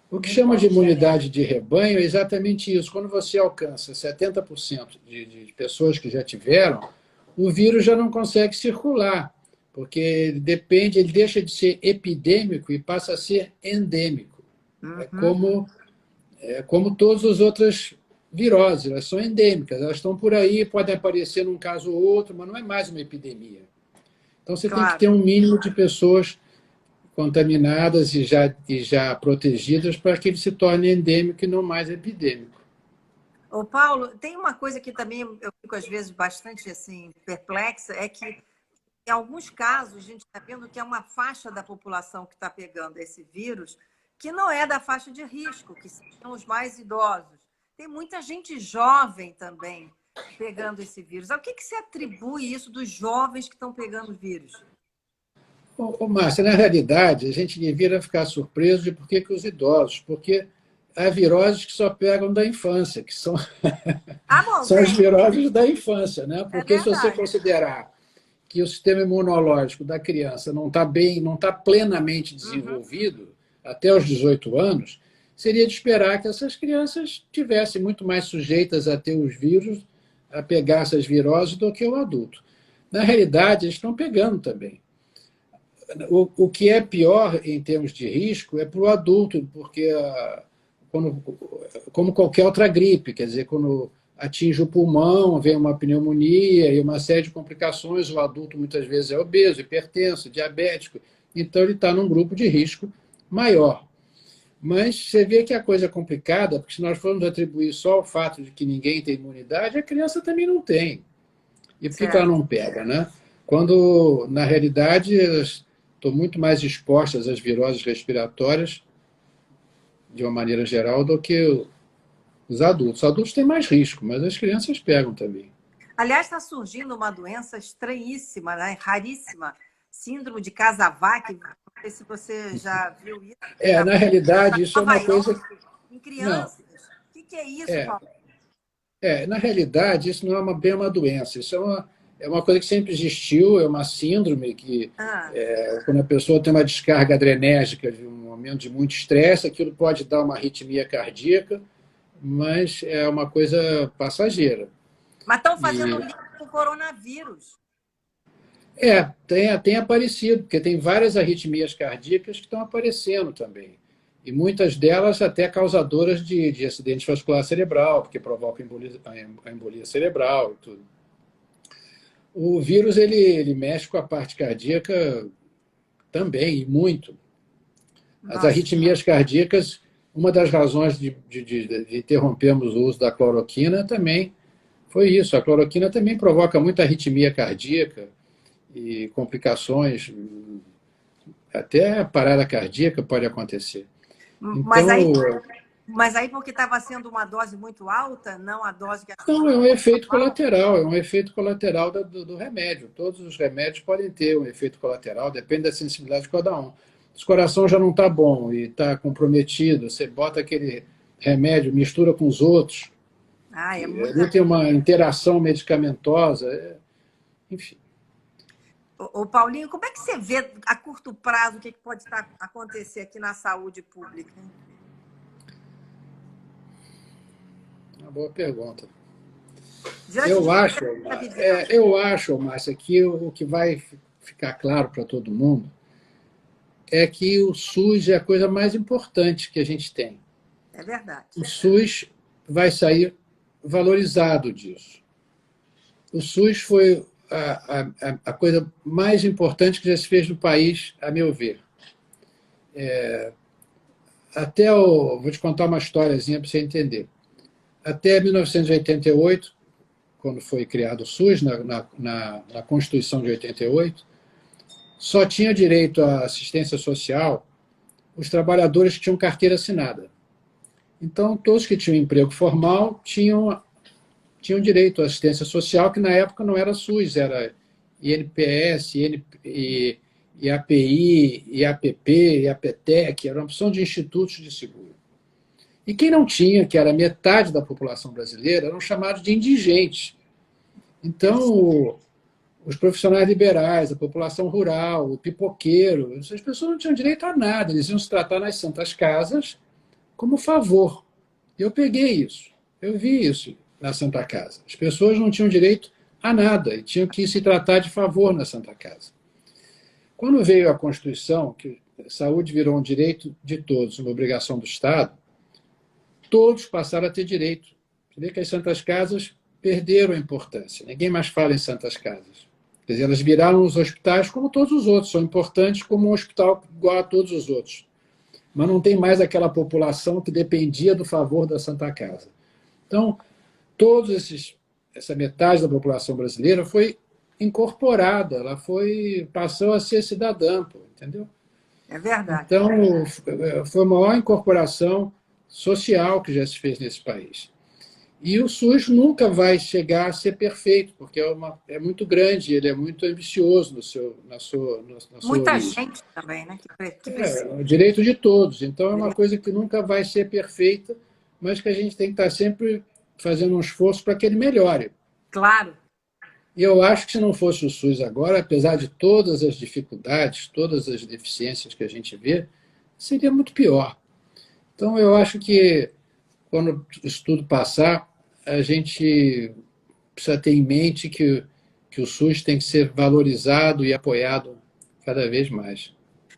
O que chama de imunidade de rebanho é exatamente isso. Quando você alcança 70% de pessoas que já tiveram, o vírus já não consegue circular, porque ele deixa de ser epidêmico e passa a ser endêmico. É Uhum, como, é como todas as outras viroses, elas são endêmicas, elas estão por aí, podem aparecer num caso ou outro, mas não é mais uma epidemia. Então você tem que claro. ter um mínimo de pessoas contaminadas e já protegidas para que ele se torne endêmico e não mais epidêmico. Ô, Paulo, tem uma coisa que também eu fico, às vezes, bastante assim, perplexa, é que, em alguns casos, a gente está vendo que é uma faixa da população que está pegando esse vírus que não é da faixa de risco, que são os mais idosos. Tem muita gente jovem também pegando esse vírus. Ao que se atribui isso dos jovens que estão pegando o vírus? Márcia, na realidade, a gente devia ficar surpreso de por que os idosos, porque há viroses que só pegam da infância, que são, Ah, bom, são as tem. viroses da infância, né? É Porque se você verdade. considerar que o sistema imunológico da criança não está bem, não está plenamente Uhum, desenvolvido até os 18 anos, seria de esperar que essas crianças tivessem muito mais sujeitas a ter os vírus, a pegar essas viroses do que o adulto. Na realidade, eles estão pegando também. O que é pior em termos de risco é para o adulto, porque quando, como qualquer outra gripe, quer dizer, quando atinge o pulmão, vem uma pneumonia e uma série de complicações, o adulto muitas vezes é obeso, hipertenso, diabético, então ele está num grupo de risco maior. Mas você vê que a coisa é complicada, porque se nós formos atribuir só o fato de que ninguém tem imunidade, a criança também não tem. E por que ela certo. não pega, né? Quando, na realidade, elas estão muito mais expostas às viroses respiratórias, de uma maneira geral, do que os adultos. Os adultos têm mais risco, mas as crianças pegam também. Aliás, está surgindo uma doença estranhíssima, né? Raríssima, síndrome de Casavac. Não sei se você já viu isso. Na realidade, isso é Nova uma coisa. York, em Não, crianças. O que é isso, é, Paulo? na realidade, isso não é bem uma doença, isso é uma coisa que sempre existiu, é uma síndrome que, Ah, quando a pessoa tem uma descarga adrenérgica de um momento de muito estresse, aquilo pode dar uma arritmia cardíaca, mas é uma coisa passageira. mas estão fazendo E link com o coronavírus. tem aparecido, porque tem várias arritmias cardíacas que estão aparecendo também. E muitas delas até causadoras de acidente vascular cerebral, porque provocam a embolia cerebral e tudo. O vírus ele mexe com a parte cardíaca também, e muito. As Nossa, arritmias cardíacas, uma das razões de interrompermos o uso da cloroquina também foi isso. A cloroquina também provoca muita arritmia cardíaca e complicações, até a parada cardíaca pode acontecer. mas Então, aí, mas aí porque estava sendo uma dose muito alta, não a dose que a não, é um efeito normal? colateral, é um efeito colateral do remédio. Todos os remédios podem ter um efeito colateral, depende da sensibilidade de cada um. Se o coração já não está bom e está comprometido, você bota aquele remédio, mistura com os outros, Ah, é que ali muita. tem uma interação medicamentosa, enfim. Ô, Paulinho, como é que você vê a curto prazo o que pode acontecer aqui na saúde pública? Uma boa pergunta. Diante Eu de acho, tudo que você está vivendo. Márcia, que o que vai ficar claro para todo mundo é que o SUS é a coisa mais importante que a gente tem. É verdade. O SUS vai sair valorizado disso. O SUS foi a coisa mais importante que já se fez no país, a meu ver. Vou te contar uma historiazinha para você entender. Até 1988, quando foi criado o SUS, na Constituição de 88, só tinha direito à assistência social os trabalhadores que tinham carteira assinada. Então, todos que tinham emprego formal tinham direito à assistência social, que na época não era SUS, era INPS, IAPI, IAPP, IAPTEC, era uma opção de institutos de seguro. E quem não tinha, que era metade da população brasileira, eram chamados de indigentes. Então, os profissionais liberais, a população rural, o pipoqueiro, essas pessoas não tinham direito a nada, eles iam se tratar nas santas casas como favor. Eu peguei isso, eu vi isso na Santa Casa. As pessoas não tinham direito a nada e tinham que se tratar de favor na Santa Casa. Quando veio a Constituição, que a saúde virou um direito de todos, uma obrigação do Estado, todos passaram a ter direito. Você vê que as Santas Casas perderam a importância. Ninguém mais fala em Santas Casas. Quer dizer, elas viraram os hospitais como todos os outros, são importantes como um hospital igual a todos os outros. Mas não tem mais aquela população que dependia do favor da Santa Casa. Então, essa metade da população brasileira foi incorporada, ela passou a ser cidadã, entendeu? É verdade. Então, foi a maior incorporação social que já se fez nesse país. E o SUS nunca vai chegar a ser perfeito, porque é muito grande, ele é muito ambicioso na sua Muita origem. gente também, né? Que precisa. É o direito de todos. Então, é uma coisa que nunca vai ser perfeita, mas que a gente tem que estar sempre fazendo um esforço para que ele melhore. Claro. E eu acho que se não fosse o SUS agora, apesar de todas as dificuldades, todas as deficiências que a gente vê, seria muito pior. Então, eu acho que, quando isso tudo passar, a gente precisa ter em mente que o SUS tem que ser valorizado e apoiado cada vez mais.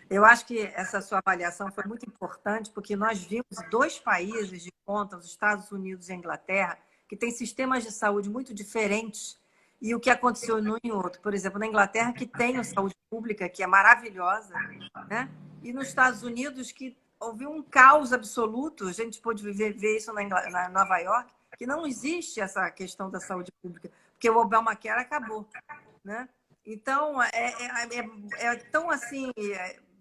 Eu acho que essa sua avaliação foi muito importante, porque nós vimos dois países de ponta, os Estados Unidos e a Inglaterra, que têm sistemas de saúde muito diferentes, e o que aconteceu num e outro. Por exemplo, na Inglaterra, que tem a saúde pública, que é maravilhosa, né? E nos Estados Unidos, que houve um caos absoluto, a gente pôde ver isso na Nova York, que não existe essa questão da saúde pública, porque o Obamacare acabou, né? Então, é tão assim,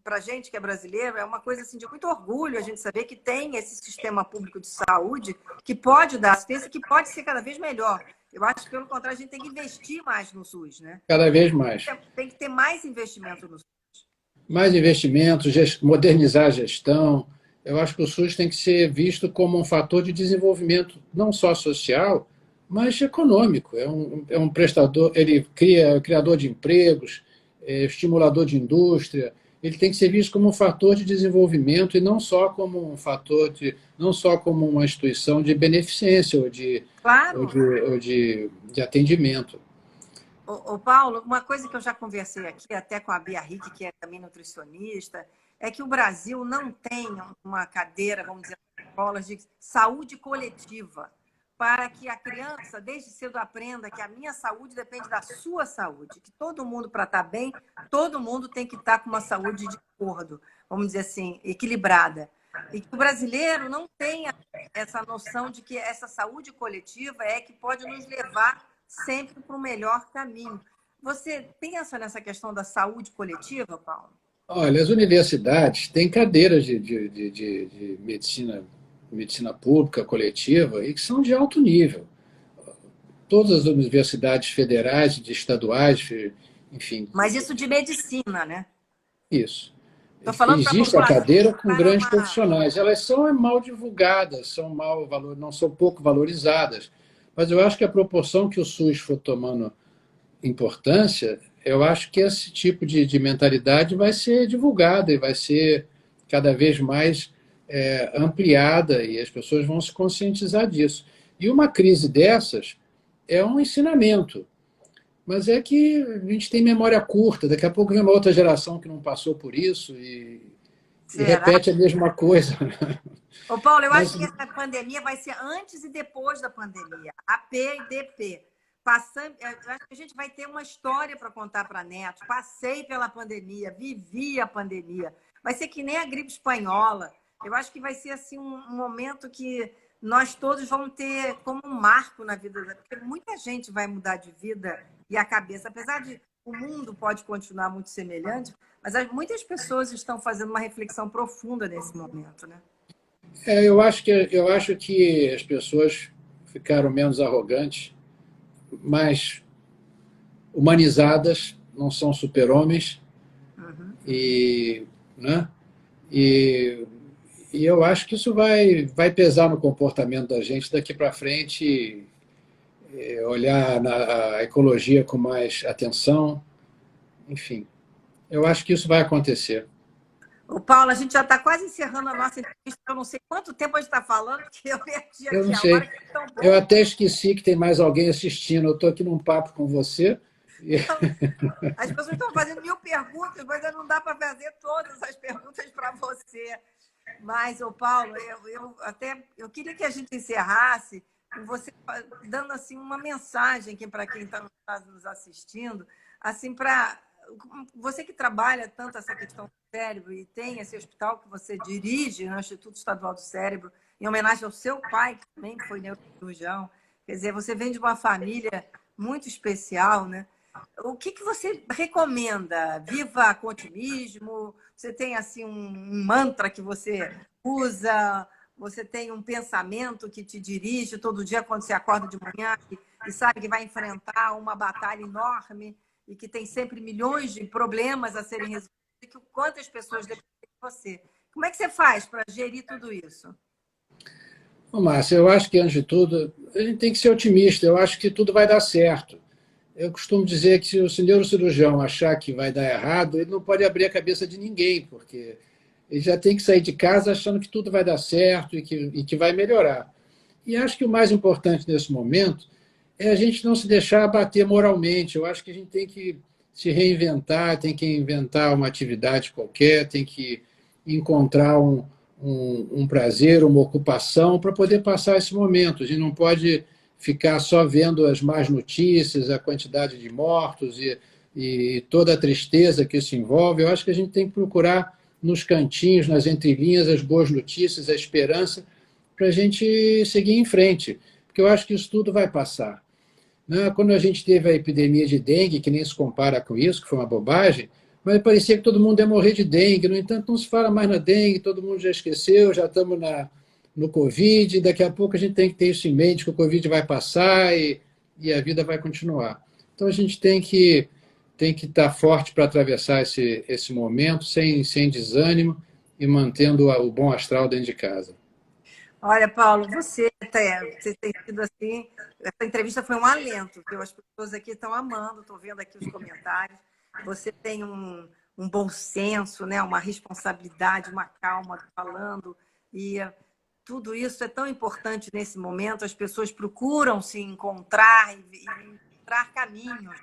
para a gente que é brasileiro, é uma coisa assim, de muito orgulho a gente saber que tem esse sistema público de saúde que pode dar assistência, que pode ser cada vez melhor. Eu acho que, pelo contrário, a gente tem que investir mais no SUS, né? Cada vez mais. Tem que ter mais investimento no SUS. Mais investimentos, modernizar a gestão. Eu acho que o SUS tem que ser visto como um fator de desenvolvimento, não só social, mas econômico. É um prestador, ele é criador de empregos, é estimulador de indústria. Ele tem que ser visto como um fator de desenvolvimento e não só como um fator não só como uma instituição de beneficência Claro. ou de atendimento. Ô, Paulo, uma coisa que eu já conversei aqui, até com a Bia Rick, que é também nutricionista, é que o Brasil não tem uma cadeira, vamos dizer, escolas de saúde coletiva, para que a criança, desde cedo, aprenda que a minha saúde depende da sua saúde, que todo mundo, para estar bem, todo mundo tem que estar com uma saúde de acordo, vamos dizer assim, equilibrada. E que o brasileiro não tem essa noção de que essa saúde coletiva é que pode nos levar sempre para o melhor caminho. Você pensa nessa questão da saúde coletiva, Paulo? Olha, as universidades têm cadeiras de medicina pública, coletiva, e que são de alto nível. Todas as universidades federais, estaduais, enfim. Mas isso de medicina, né? Isso. Existe a cadeira com grandes profissionais. Elas são mal divulgadas, não são pouco valorizadas. Mas eu acho que a proporção que o SUS for tomando importância, eu acho que esse tipo de mentalidade vai ser divulgada e vai ser cada vez mais ampliada e as pessoas vão se conscientizar disso. E uma crise dessas é um ensinamento. Mas é que a gente tem memória curta. Daqui a pouco vem uma outra geração que não passou por isso e Será? repete a mesma coisa. Ô, Paulo, eu Mas acho que essa pandemia vai ser antes e depois da pandemia. AP e DP. Passando, eu acho que a gente vai ter uma história para contar para netos. Passei pela pandemia, vivi a pandemia. Vai ser que nem a gripe espanhola. Eu acho que vai ser assim um momento que nós todos vamos ter como um marco na vida, porque muita gente vai mudar de vida e a cabeça, apesar de o mundo pode continuar muito semelhante, mas muitas pessoas estão fazendo uma reflexão profunda nesse momento, né? eu acho que as pessoas ficaram menos arrogantes, mais humanizadas, não são super-homens, e, né? e, e eu acho que isso vai pesar no comportamento da gente daqui para frente, olhar a ecologia com mais atenção, enfim. Eu acho que isso vai acontecer. Ô, Paulo, a gente já está quase encerrando a nossa entrevista. Eu não sei quanto tempo a gente está falando, porque eu perdi Eu aqui não a hora, sei. que é tão bom. Eu até esqueci que tem mais alguém assistindo. Eu estou aqui num papo com você. As pessoas estão fazendo 1000 perguntas, mas não dá para fazer todas as perguntas para você. Mas, ô Paulo, eu queria que a gente encerrasse com você dando assim uma mensagem aqui para quem está nos assistindo, assim para você que trabalha tanto essa questão do cérebro e tem esse hospital que você dirige, no Instituto Estadual do Cérebro, em homenagem ao seu pai, que também foi neurocirurgião. Quer dizer, você vem de uma família muito especial, né? O que você recomenda? Viva com otimismo? Você tem assim um mantra que você usa? Você tem um pensamento que te dirige todo dia quando você acorda de manhã e sabe que vai enfrentar uma batalha enorme e que tem sempre milhões de problemas a serem resolvidos e que quantas pessoas dependem de você? Como é que você faz para gerir tudo isso? Ô, Márcia, eu acho que, antes de tudo, a gente tem que ser otimista. Eu acho que tudo vai dar certo. Eu costumo dizer que se o neurocirurgião achar que vai dar errado, ele não pode abrir a cabeça de ninguém, porque ele já tem que sair de casa achando que tudo vai dar certo e que vai melhorar. E acho que o mais importante nesse momento é a gente não se deixar abater moralmente. Eu acho que a gente tem que se reinventar, tem que inventar uma atividade qualquer, tem que encontrar um prazer, uma ocupação para poder passar esse momento. A gente não pode ficar só vendo as más notícias, a quantidade de mortos e toda a tristeza que isso envolve. Eu acho que a gente tem que procurar nos cantinhos, nas entrelinhas, as boas notícias, a esperança, para a gente seguir em frente, porque eu acho que isso tudo vai passar. Né? Quando a gente teve a epidemia de dengue, que nem se compara com isso, que foi uma bobagem, mas parecia que todo mundo ia morrer de dengue. No entanto, não se fala mais na dengue, todo mundo já esqueceu, já estamos no Covid, daqui a pouco a gente tem que ter isso em mente, que o Covid vai passar e a vida vai continuar. Então a gente tem que estar forte para atravessar esse momento, sem desânimo e mantendo o bom astral dentro de casa. Olha, Paulo, você tem sido assim. Essa entrevista foi um alento, viu? As pessoas aqui estão amando, estou vendo aqui os comentários. Você tem um bom senso, né? Uma responsabilidade, uma calma falando. E tudo isso é tão importante nesse momento. As pessoas procuram se encontrar e encontrar caminhos.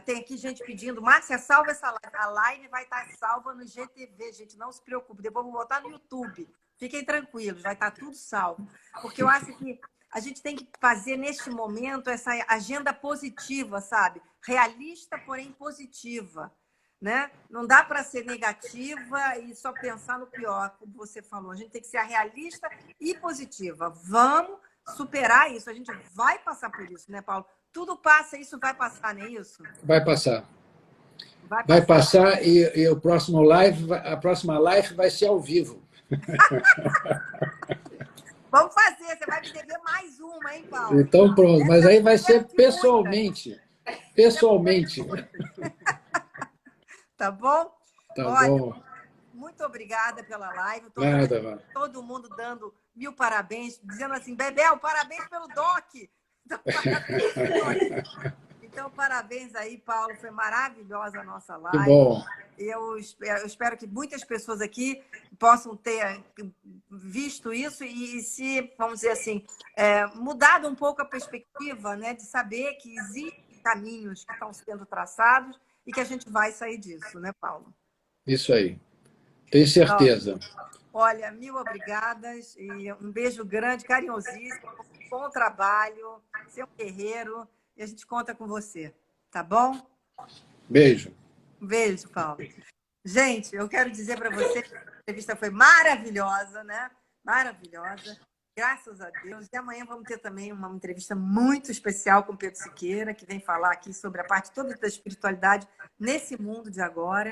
Tem aqui gente pedindo, Márcia, salva essa live. A live vai estar salva no GTV, gente, não se preocupe. Depois eu vou botar no YouTube. Fiquem tranquilos, vai estar tudo salvo. Porque eu acho que a gente tem que fazer, neste momento, essa agenda positiva, sabe? Realista, porém positiva. Né? Não dá para ser negativa e só pensar no pior, como você falou. A gente tem que ser realista e positiva. Vamos superar isso. A gente vai passar por isso, né, Paulo? Tudo passa, isso vai passar, não é isso? Vai passar. Vai passar e a próxima live vai ser ao vivo. Vamos fazer, você vai me dever mais uma, hein, Paulo? Então pronto, mas aí vai ser pessoalmente. Pessoalmente. Tá bom? Tá Olha, bom. muito obrigada pela live. Nada, mano. Todo mundo dando 1000 parabéns, dizendo assim, Bebel, parabéns pelo DOC. Então, parabéns pelo DOC. Então, parabéns aí, Paulo. Foi maravilhosa a nossa Que live. bom. Eu espero que muitas pessoas aqui possam ter visto isso e se, vamos dizer assim, mudado um pouco a perspectiva, né, de saber que existem caminhos que estão sendo traçados e que a gente vai sair disso, né, Paulo? Isso aí. Tenho certeza. Olha, mil obrigadas e um beijo grande, carinhosíssimo, bom trabalho, ser um guerreiro e a gente conta com você, tá bom? Beijo. Um beijo, Paulo. Gente, eu quero dizer para vocês que a entrevista foi maravilhosa, né? Maravilhosa. Graças a Deus. E amanhã vamos ter também uma entrevista muito especial com o Pedro Siqueira, que vem falar aqui sobre a parte toda da espiritualidade nesse mundo de agora.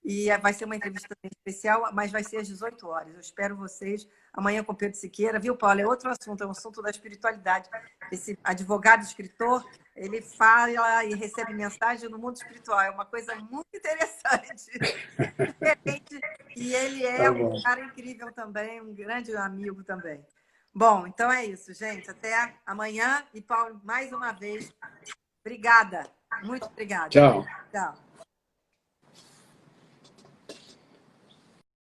E vai ser uma entrevista bem especial, mas vai ser às 18 horas. Eu espero vocês amanhã com o Pedro Siqueira. Viu, Paulo? É outro assunto, é um assunto da espiritualidade. Esse advogado, escritor, ele fala e recebe mensagem no mundo espiritual. É uma coisa muito interessante. Diferente. E ele é um cara incrível também, um grande amigo também. Bom, então é isso, gente. Até amanhã. E, Paulo, mais uma vez, obrigada. Muito obrigada. Tchau. Tchau.